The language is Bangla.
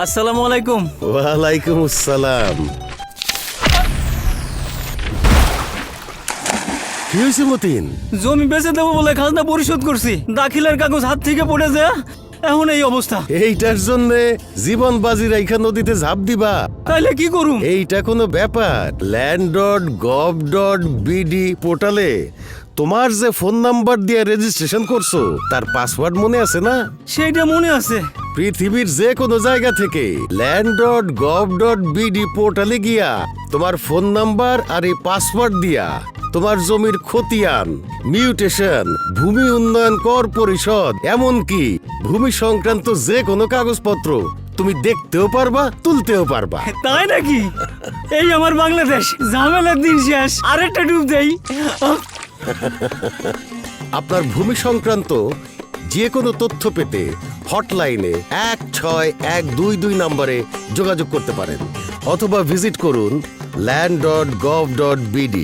আসসালামু আলাইকুম। ওয়ালাইকুম আসসালাম। কি হয়েছে মতিন? জমি বেচে দেবো বলে খাজনা পরিশোধ করছি, দাখিলের কাগজ হাত থেকে পড়ে যায়, এখন এই অবস্থা। এইটার জন্য জীবন বাজি রাইখা নদীতে ঝাঁপ দিবা? তাইলে কি করুম? এইটা কোনো ব্যাপার? land.gov.bd পোর্টালে তোমার যে ফোন নাম্বার দিয়ে রেজিস্ট্রেশন করছো তার পাসওয়ার্ড মনে আছে না? সেইটা মনে আছে। পৃথিবীর যে কোনো জায়গা থেকে land.gov.bd পোর্টালে গিয়া তোমার ফোন নাম্বার আর এই পাসওয়ার্ড দিয়া তোমার জমির খতিয়ান, মিউটেশন, ভূমি উন্নয়ন কর পরিষদ, এমনকি ভূমি সংক্রান্ত যে কোনো কাগজপত্র তুমি দেখতেও পারবা, তুলতেও পারবা। তাই নাকি? এই আমার বাংলাদেশ, ঝামেলার দিন শেষ, আরেকটা ডুব দেই। আপনার ভূমি সংক্রান্ত যে কোনো তথ্য পেতে হটলাইনে 16122 নম্বরে যোগাযোগ করতে পারেন অথবা ভিজিট করুন land.gov.bd।